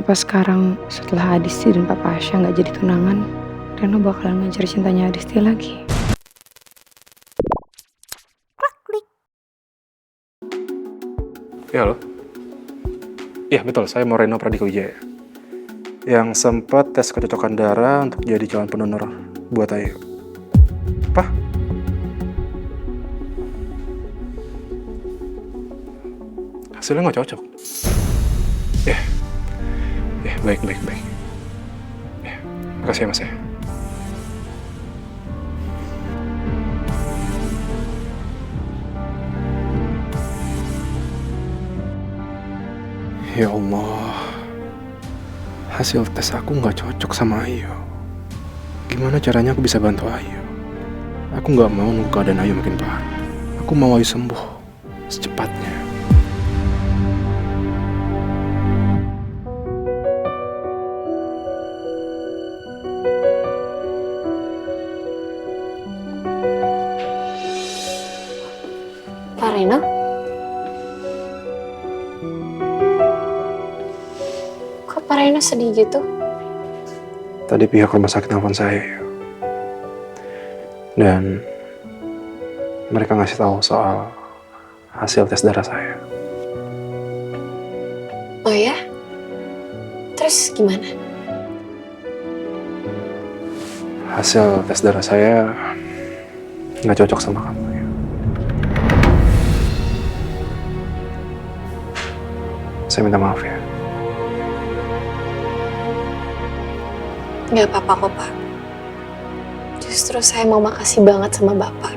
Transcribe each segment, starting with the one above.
Apa sekarang setelah Adisti dan Papa Asya nggak jadi tunangan, Reno bakalan ngejar cintanya Adisti lagi? Ya halo? Iya betul, saya mau Reno Pradika Wijaya. Yang sempat tes kecocokan darah untuk jadi calon pendonor buat Ayu. Apa? Hasilnya nggak cocok? Baik. Makasih ya mas ya. Ya Allah, hasil tes aku nggak cocok sama Ayu. Gimana caranya aku bisa bantu Ayu? Aku nggak mau nunggu keadaan Ayu makin parah. Aku mau Ayu sembuh secepatnya. Pak Reno? Kok Pak Reno sedih gitu? Tadi pihak rumah sakit nelfon saya. Dan mereka ngasih tahu soal hasil tes darah saya. Oh ya? Terus gimana? Hasil tes darah saya nggak cocok sama kamu ya. Saya minta maaf ya. Nggak apa-apa kok, Pak. Justru saya mau makasih banget sama Bapak.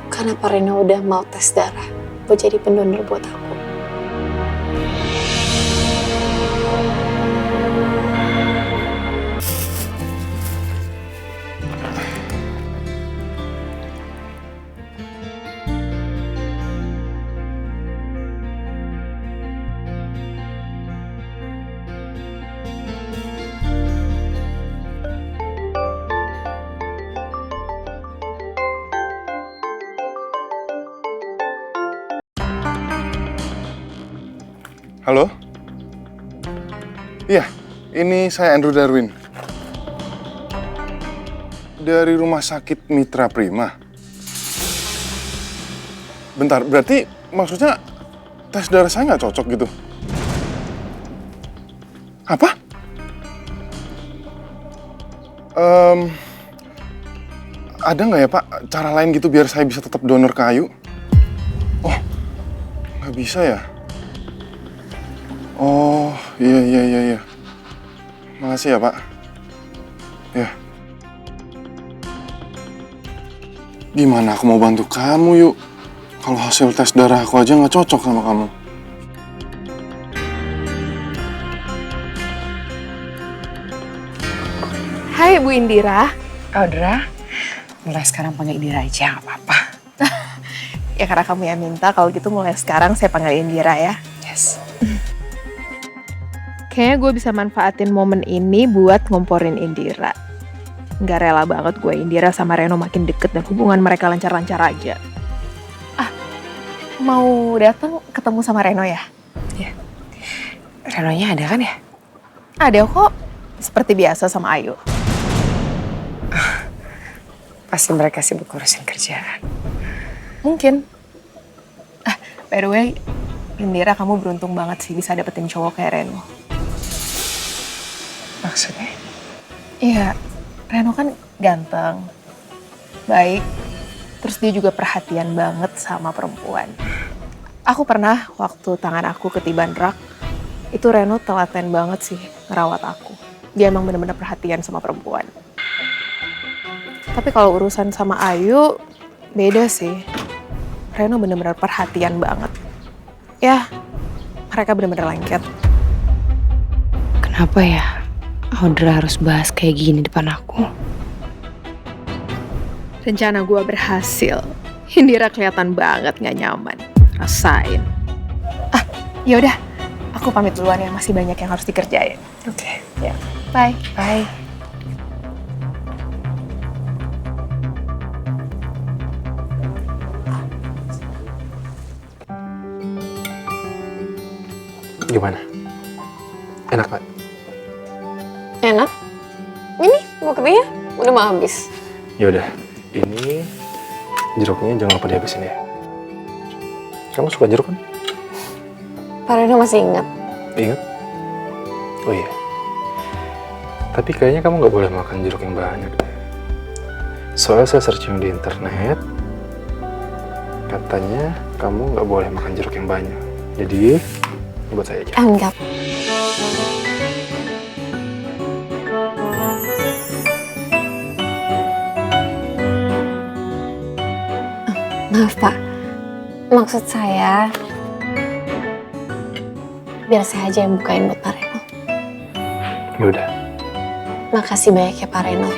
Karena Pak Reno udah mau tes darah buat jadi pendonor buat aku. Halo? Iya, ini saya Andrew Darwin. Dari Rumah Sakit Mitra Prima. Bentar, berarti maksudnya tes darah saya nggak cocok gitu? Apa? Ada nggak ya Pak, cara lain gitu biar saya bisa tetap donor ke Ayu? Oh, nggak bisa ya? Oh, iya. Makasih ya, Pak. Ya. Gimana aku mau bantu kamu, yuk? Kalau hasil tes darah aku aja nggak cocok sama kamu. Hai Bu Indira. Audra, mulai sekarang panggil Indira aja, nggak apa-apa. Ya karena kamu yang minta, kalau gitu mulai sekarang saya panggil Indira ya. Yes. Kayaknya gue bisa manfaatin momen ini buat ngomporin Indira. Nggak rela banget gue Indira sama Reno makin deket dan hubungan mereka lancar-lancar aja. Mau datang ketemu sama Reno ya? Ya. Renonya ada kan ya? Ada kok, seperti biasa sama Ayu. Pasti mereka sibuk ngurusin kerjaan. Mungkin. By the way, Indira kamu beruntung banget sih bisa dapetin cowok kayak Reno. Maksudnya? Iya, Reno kan ganteng, baik, terus dia juga perhatian banget sama perempuan. Aku pernah waktu tangan aku ketiban rak, itu Reno telaten banget sih ngerawat aku. Dia emang bener-bener perhatian sama perempuan. Tapi kalau urusan sama Ayu, beda sih. Reno bener-bener perhatian banget. Ya, mereka bener-bener lengket. Kenapa ya Audra harus bahas kayak gini depan aku? Rencana gue berhasil. Indira kelihatan banget gak nyaman. Rasain. Yaudah, aku pamit duluan ya. Masih banyak yang harus dikerjain. Oke. Ya, bye. Bye. Gimana? Enak nggak? Enak. Ini buktinya udah mau habis. Yaudah, ini jeruknya jangan lupa dihabisin ya. Kamu suka jeruk kan? Pak Reno masih ingat. Ingat? Oh iya. Tapi kayaknya kamu nggak boleh makan jeruk yang banyak deh. Soalnya saya searching di internet, katanya kamu nggak boleh makan jeruk yang banyak. Jadi, buat saya aja. Enggak. Maaf Pak, maksud saya biar saya aja yang bukain buat Pak Reno. Yaudah. Makasih banyak ya Pak Reno.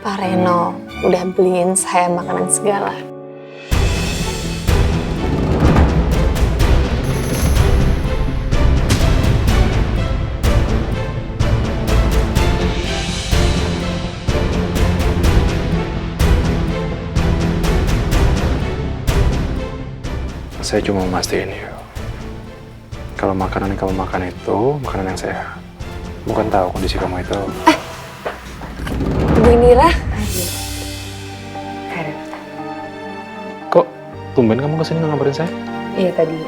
Pak Reno udah beliin saya makanan segala. Saya cuma mastiin ya. Kalau makanan yang kamu makan itu makanan yang sehat. Bukan tahu kondisi kamu itu. Bu Indira, Karen. Kok tumben kamu kesini nggak ngabarin saya? Iya tadi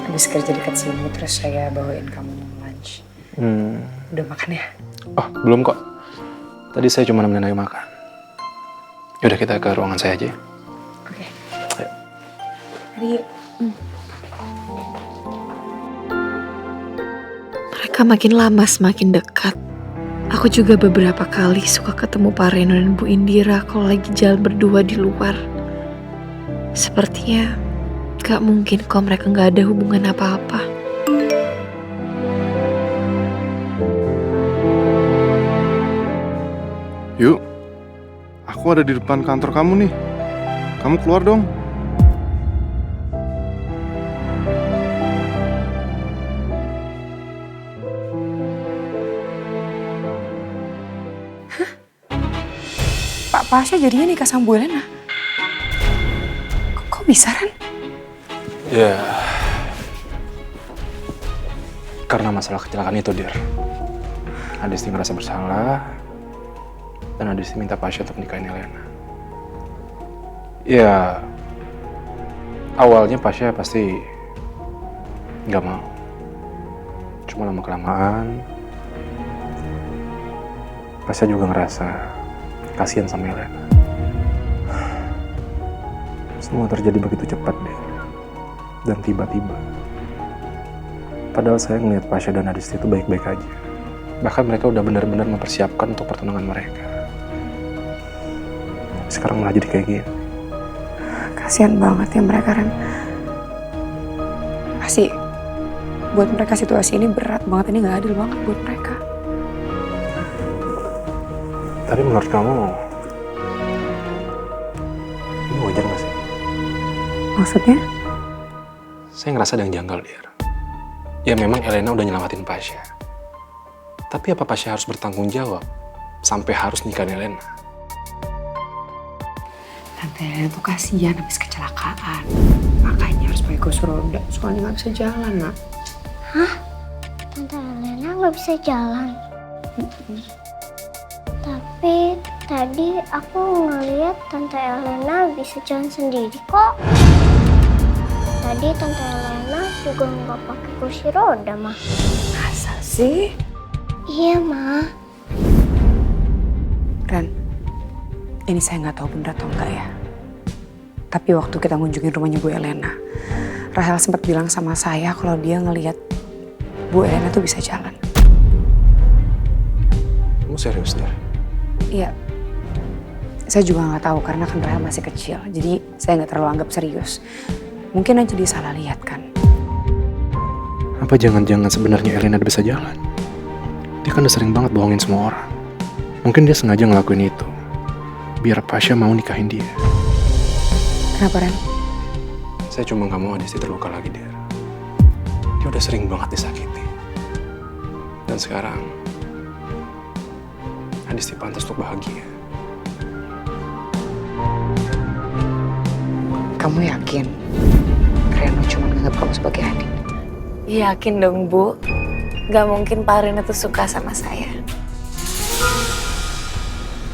habis kerja dekat sini terus saya bawain kamu lunch. Udah makan ya? Oh, belum kok. Tadi saya cuma nemenin Ayu makan. Yaudah kita ke ruangan saya aja ya. Oke. Ayo. Yuk. Mereka makin lama semakin dekat. Aku juga beberapa kali suka ketemu Pak Reno dan Bu Indira kalau lagi jalan berdua di luar. Sepertinya gak mungkin kalau mereka gak ada hubungan apa-apa. Yuk, aku ada di depan kantor kamu nih. Kamu keluar dong. Pak Pasha jadinya nikah sama Bu Elena. Kok bisa, Ran? Ya, karena masalah kecelakaan itu, Dir. Adisti ngerasa bersalah, dan Adisti minta Pasha untuk nikahin Elena. Ya, awalnya Pasha pasti nggak mau. Cuma lama-kelamaan, Pasha juga ngerasa kasihan sama Elena. Semua terjadi begitu cepat deh. Dan tiba-tiba. Padahal saya ngeliat Pasha dan Adisti itu baik-baik aja. Bahkan mereka udah benar-benar mempersiapkan untuk pertunangan mereka. Sekarang malah jadi kayak gini. Kasihan banget ya mereka, Ran. Pasti buat mereka situasi ini berat banget, ini gak adil banget buat mereka. Tapi menurut kamu, ini wajar gak sih? Maksudnya? Saya ngerasa ada yang janggal, Dir. Ya memang Elena udah nyelamatin Pasha. Tapi apa Pasha harus bertanggung jawab sampai harus nikahin Elena? Tante Elena tuh kasihan habis kecelakaan. Makanya harus pakai kursi roda, soalnya gak bisa jalan, Nak. Hah? Tante Elena nggak bisa jalan? Tapi tadi aku ngeliat Tante Elena bisa jalan sendiri kok. Tadi Tante Elena juga nggak pakai kursi roda, mah. Masa sih? Iya, mah. Ran, ini saya nggak tahu bener atau enggak ya. Tapi waktu kita ngunjungin rumahnya Bu Elena, Rahel sempat bilang sama saya kalau dia ngelihat Bu Elena tuh bisa jalan. Kamu serius, Dir? Iya, saya juga nggak tahu karena kan Rahel masih kecil, jadi saya nggak terlalu anggap serius. Mungkin aja dia salah lihat kan. Apa jangan-jangan sebenarnya Elena udah bisa jalan? Dia kan udah sering banget bohongin semua orang. Mungkin dia sengaja ngelakuin itu biar Pasha mau nikahin dia. Kenapa, Ren? Saya cuma nggak mau Adisti terluka lagi, Dir. Dia udah sering banget disakiti. Dan sekarang Adisti pantas untuk bahagia. Kamu yakin Reno cuma nganggap kamu sebagai adik? Yakin dong, Bu. gak mungkin Pak Rino tuh suka sama saya.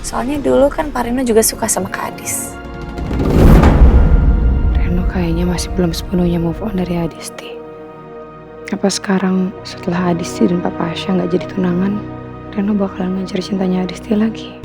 Soalnya dulu kan Pak Rino juga suka sama Kak Adis. Reno kayaknya masih belum sepenuhnya move on dari Adisti. Apa sekarang setelah Adisti dan Papa Asya nggak jadi tunangan, Reno bakalan ngejar cintanya Adisti lagi?